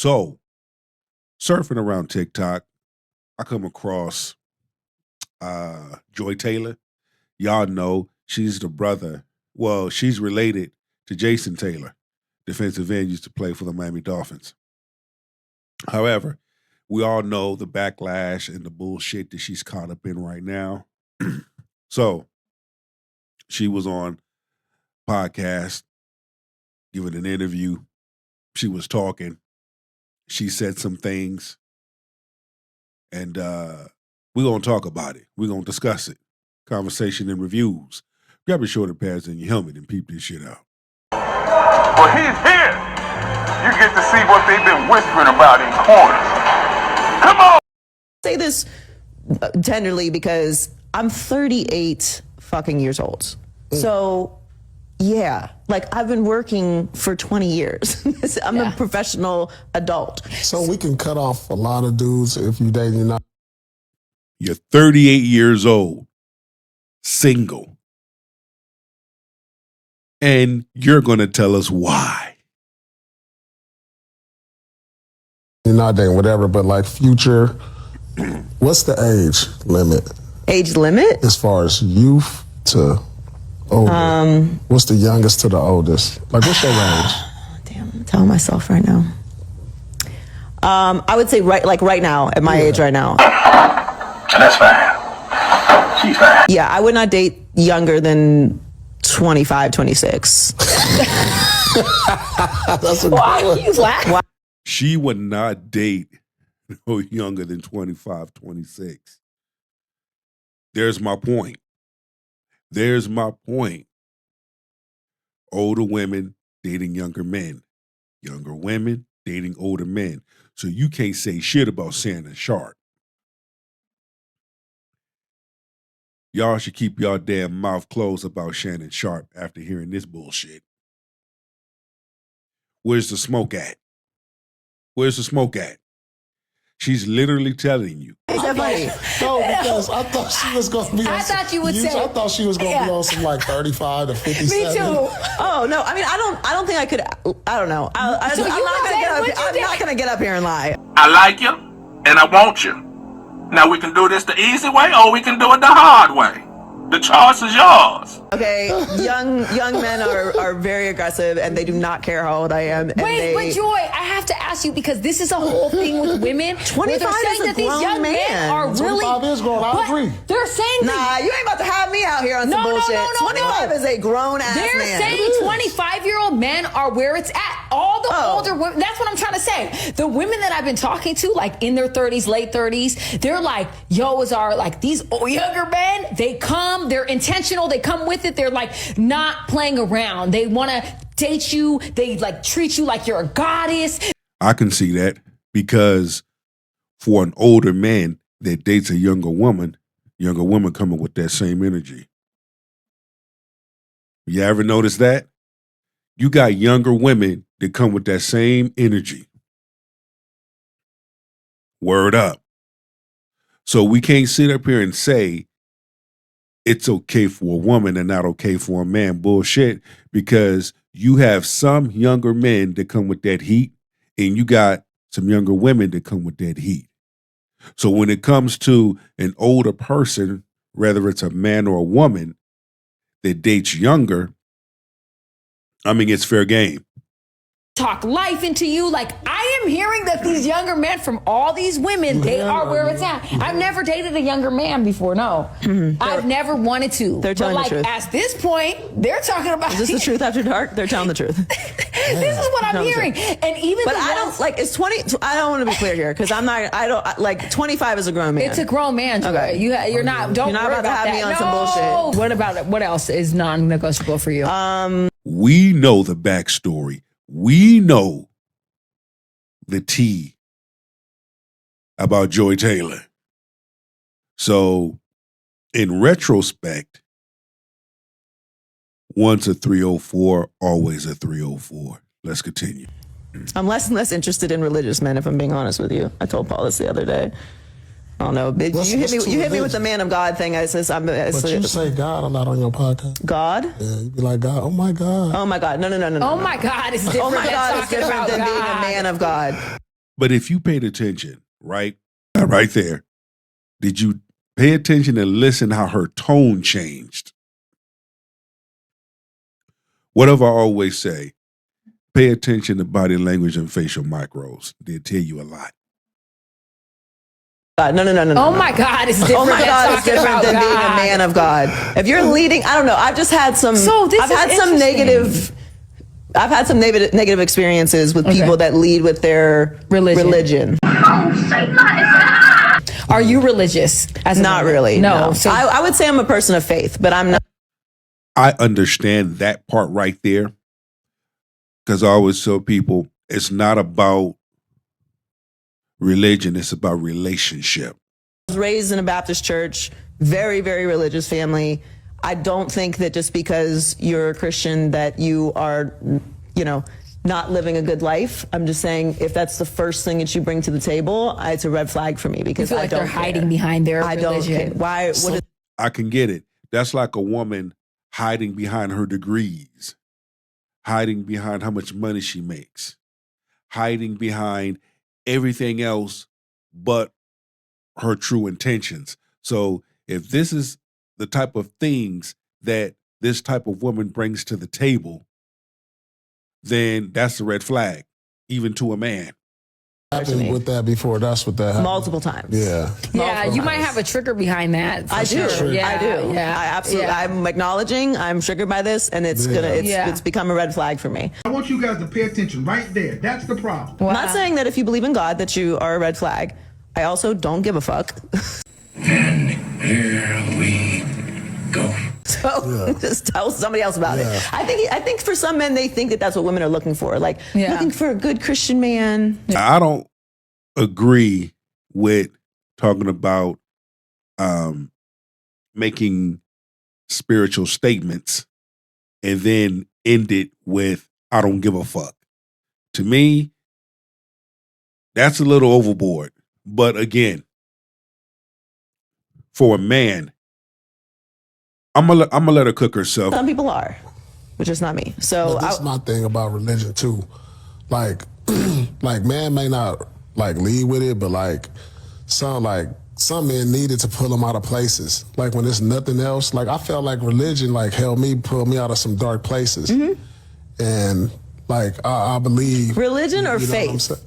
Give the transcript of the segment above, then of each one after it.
So, surfing around TikTok, I come across Joy Taylor. Y'all know she's the brother. Well, she's related to Jason Taylor, defensive end, used to play for the Miami Dolphins. However, we all know the backlash and the bullshit that she's caught up in right now. So she was on podcast giving an interview. She was talking. She said some things. And we're going to talk about it. We're going to discuss it. Conversation and reviews. Grab your shoulder pads and your helmet and peep this shit out. Well, he's here. You get to see what they've been whispering about in corners. Come on. Say this tenderly because I'm 38 fucking years old. So, yeah, like I've been working for 20 years. I'm a professional adult. So we can cut off a lot of dudes if you dating you're not. You're 38 years old, single. And you're going to tell us why. You're not dating, whatever, but like future, what's the age limit? Age limit? As far as youth to older. What's the youngest to the oldest? Like, what's your range? Damn, I'm telling myself right now. I would say right now, at my age right now. That's fine. She's fine. Yeah, I would not date younger than 25, 26. That's a Why you laugh? She would not date no younger than 25, 26. There's my point. There's my point. Older women dating younger men. Younger women dating older men. So you can't say shit about Shannon Sharp. Y'all should keep y'all damn mouth closed about Shannon Sharp after hearing this bullshit. Where's the smoke at? Where's the smoke at? She's literally telling you. No, because I thought she was going to be on I thought you would say. I thought she was going to be on some like 35 to 57. Me too. Oh no! I mean, I don't think I could. I don't know. I'm not gonna get up here and lie. I like you, and I want you. Now we can do this the easy way, or we can do it the hard way. The choice is yours. Okay, young men are very aggressive, and they do not care how old I am. And Wait, Joy, I have to ask you because this is a whole thing with women. 25 they're saying is a that these grown young men man. are really. 25 is grown. I agree. They're saying Nah, you ain't about to have me out here on some No, no, bullshit. no, no, 25 no. is a grown ass man. They're saying 25-year-old men are where it's at. All the older women, that's what I'm trying to say. The women that I've been talking to, like in their 30s, late 30s, they're like, like these younger men, they come, they're intentional, they come with it. They're like not playing around. They want to date you. They like treat you like you're a goddess. I can see that because for an older man that dates a younger woman coming with that same energy. You ever notice that? You got younger women that come with that same energy. Word up. So we can't sit up here and say it's okay for a woman and not okay for a man. Bullshit. Because you have some younger men that come with that heat, and you got some younger women that come with that heat. So when it comes to an older person, whether it's a man or a woman that dates younger, I mean, it's fair game. Talk life into you. Like, I am hearing that these younger men from all these women, they are where it's at. I've never dated a younger man before, no. I've never wanted to. They're telling the truth. At this point, they're talking about... Is this the truth after dark? They're telling the truth. This is what I'm hearing. And even But I don't, like, it's 20... I don't want to be clear here, because like, 25 is a grown man. It's a grown man, Joy. Okay. You're not... Don't You're not worry about to have that. me on some bullshit. What about it? What else is non-negotiable for you? We know the backstory. We know the tea about Joy Taylor. So, in retrospect, once a 304, always a 304. Let's continue. I'm less and less interested in religious men, if I'm being honest with you. I told Paul this the other day. I don't know. You hit me with the man of God thing. I says, But you say God a lot on your podcast. God? Yeah, you be like, God, oh my God. Oh my God. No. Oh my God is different. Oh my God is different than being a man of God. But if you paid attention, right there, did you pay attention and listen how her tone changed? What do I always say? Pay attention to body language and facial micros. They'll tell you a lot. No. Oh my God, it's different. Oh my than God, it's talking different about than being a God. man of God. If you're leading, I don't know. I've just had some. So this I've is had some interesting. negative experiences with people that lead with their religion. Are you religious? As a Not woman? really. No. So I would say I'm a person of faith, but I'm not. I understand that part right there, because I always tell people it's not about religion, it's about relationship. I was raised in a Baptist church, very, very religious family. I don't think that just because you're a Christian that you are, not living a good life. I'm just saying if that's the first thing that you bring to the table, it's a red flag for me I because feel like I don't they're hiding care. behind their I don't care. religion. Why? What is I can get it. That's like a woman hiding behind her degrees, hiding behind how much money she makes, hiding behind everything else but her true intentions. So if this is the type of things that this type of woman brings to the table, then that's a red flag, even to a man. Happened with that before. That's what that happened. multiple times? Yeah. Yeah, you might have a trigger behind that. for I do. sure. Yeah, I do. Yeah, I absolutely. yeah. I'm acknowledging. I'm triggered by this, and it's it's become a red flag for me. I want you guys to pay attention right there. That's the problem. I'm not saying that if you believe in God that you are a red flag. I also don't give a fuck. And here we go. So just tell somebody else about it. I think for some men they think that that's what women are looking for, like looking for a good Christian man. I don't agree with talking about making spiritual statements and then end it with "I don't give a fuck." To me, that's a little overboard. But again, for a man, I'm gonna let her cook herself. Some people are, which is not me. So But that's my thing about religion too. Like, like man may not like lead with it, but like some men needed to pull them out of places. Like when there's nothing else. Like I felt like religion like helped me pull me out of some dark places. And like I believe religion or you know what I'm faith? saying?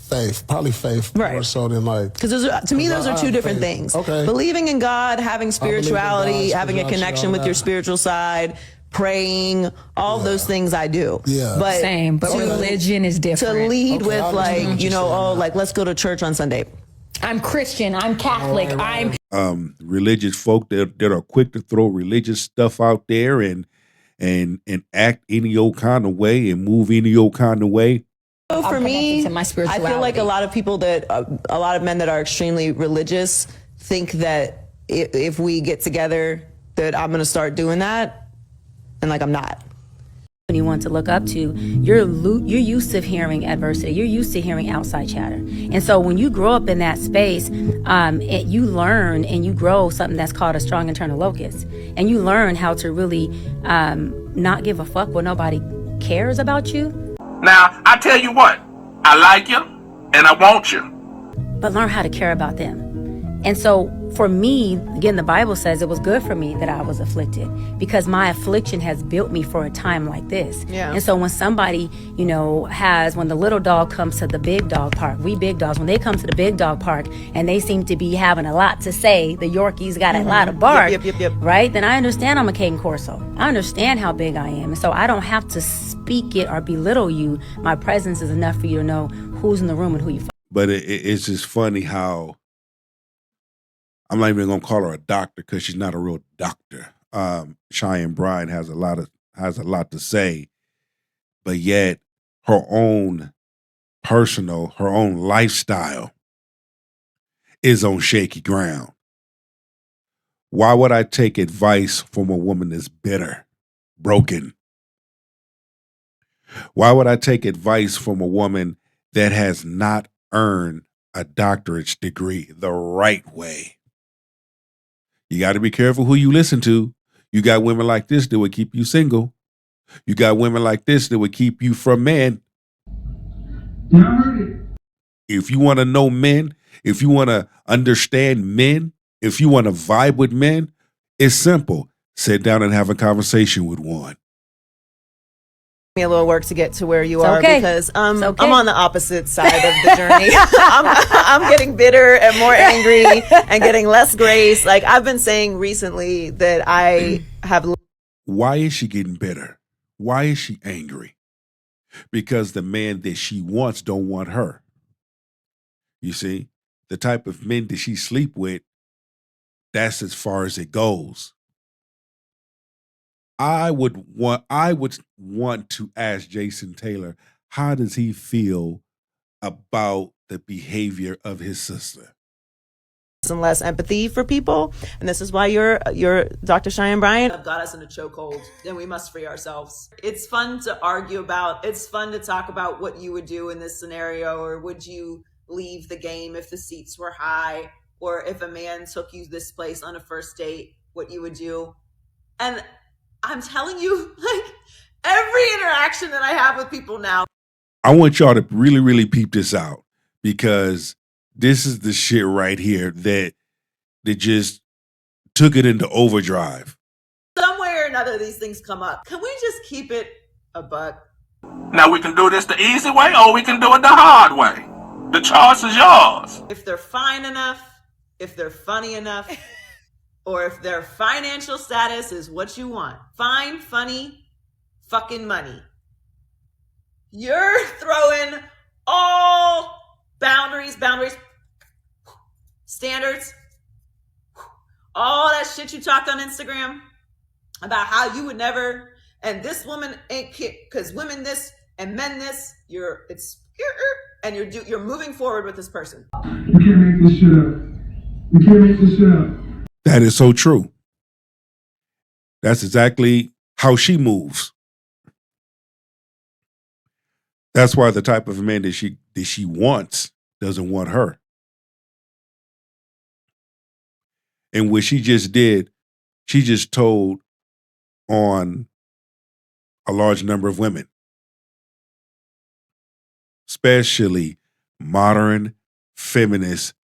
Faith, probably faith more Right. so than like. Because to me, those I are two have different faith. things. Okay. Believing in God, having believe in spirituality, God, having a spirituality, connection all with your that. spiritual side, praying, all of those things I do. Yeah. But Same, but religion is to different. lead Okay, with I understand like, what you're saying now. like let's go to church on Sunday. I'm Christian. I'm Catholic. I'm Religious folk that are quick to throw religious stuff out there and act any old kind of way and move any old kind of way. So for me, connected to my I feel like spirituality. a lot of people a lot of men that are extremely religious think that if we get together that I'm going to start doing that, and like I'm not. Anyone to look up to, you're used to hearing adversity. You're used to hearing outside chatter. And so when you grow up in that space, you learn and you grow something that's called a strong internal locus. And you learn how to really not give a fuck when nobody cares about you. Now, I tell you what, I like you and I want you. But learn how to care about them. And so for me, again, the Bible says it was good for me that I was afflicted because my affliction has built me for a time like this. Yeah. And so when somebody, when the little dog comes to the big dog park, we big dogs, when they come to the big dog park and they seem to be having a lot to say, the Yorkies got a lot of bark, Yep. right? Then I understand I'm a Cane Corso. I understand how big I am. And so I don't have to speak it or belittle you. My presence is enough for you to know who's in the room and who you But it's just funny how I'm not even gonna call her a doctor because she's not a real doctor. Cheyenne Bryan has a lot to say, but yet her own her own lifestyle is on shaky ground. Why would I take advice from a woman that's bitter, broken? Why would I take advice from a woman that has not earned a doctorate's degree the right way? You got to be careful who you listen to. You got women like this that would keep you single. You got women like this that would keep you from men. Y'all heard it. If you want to know men, if you want to understand men, if you want to vibe with men, it's simple. Sit down and have a conversation with one. Me a little work to get to where you It's are okay. because It's okay. I'm on the opposite side of the journey. I'm getting bitter and more angry and getting less grace. Like I've been saying recently that I have. Why is she getting bitter? Why is she angry? Because the man that she wants don't want her. You see, the type of men that she sleep with, that's as far as it goes. I would want to ask Jason Taylor, how does he feel about the behavior of his sister? Some less empathy for people, and this is why you're Dr. Cheyenne Bryant have got us in a chokehold, and we must free ourselves. It's fun to argue about. It's fun to talk about what you would do in this scenario, or would you leave the game if the seats were high, or if a man took you this place on a first date, what you would do. And I'm telling you, like every interaction that I have with people now. I want y'all to really, really peep this out because this is the shit right here that just took it into overdrive. Some way or another, these things come up. Can we just keep it a buck? Now we can do this the easy way or we can do it the hard way. The choice is yours. If they're fine enough, if they're funny enough, or if their financial status is what you want. Fine, funny, fucking money. You're throwing all boundaries, standards, all that shit you talked on Instagram about how you would never, and this woman ain't because women this and men this. You're moving forward with this person. You can't make this shit up. You can't make this shit up. That is so true. That's exactly how she moves. That's why the type of man that she wants doesn't want her. And what she just did, she just told on a large number of women, especially modern feminist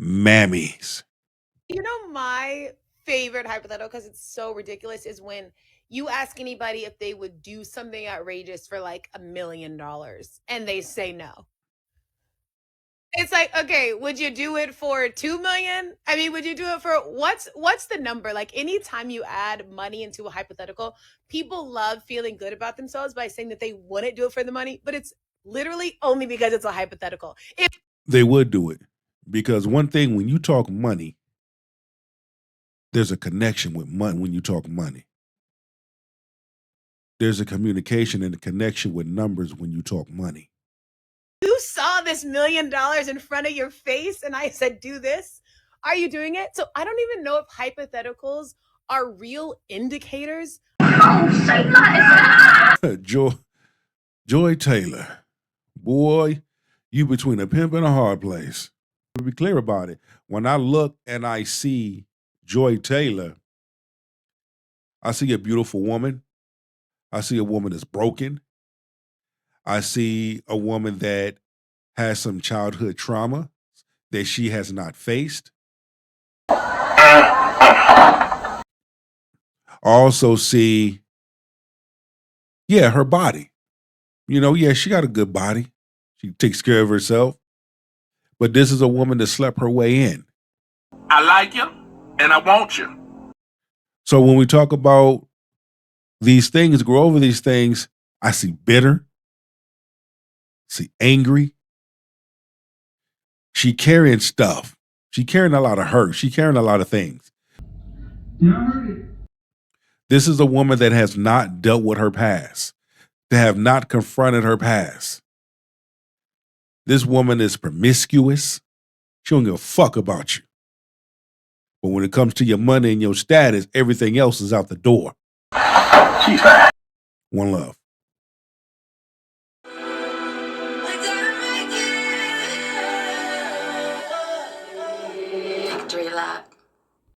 mammies. You know, my favorite hypothetical, because it's so ridiculous, is when you ask anybody if they would do something outrageous for like $1 million and they say no. It's like, okay, would you do it for 2 million? I mean, would you do it for what's the number? Like anytime you add money into a hypothetical, people love feeling good about themselves by saying that they wouldn't do it for the money, but it's literally only because it's a hypothetical. They would do it because one thing, when you talk money, there's a connection with money. When you talk money, there's a communication and a connection with numbers when you talk money. You saw this $1 million in front of your face and I said, do this. Are you doing it? So I don't even know if hypotheticals are real indicators. Joy Taylor, boy, you between a pimp and a hard place. To be clear about it, when I look and I see Joy Taylor, I see a beautiful woman. I see a woman that's broken. I see a woman that has some childhood trauma that she has not faced. I also see, her body. She got a good body. She takes care of herself. But this is a woman that slept her way in. I like you and I want you. So when we talk about these things, grow over these things, I see bitter, see angry. She carrying stuff. She carrying a lot of hurt. She carrying a lot of things. Y'all heard it. This is a woman that has not dealt with her past, that have not confronted her past. This woman is promiscuous. She don't give a fuck about you. But when it comes to your money and your status, everything else is out the door. One love.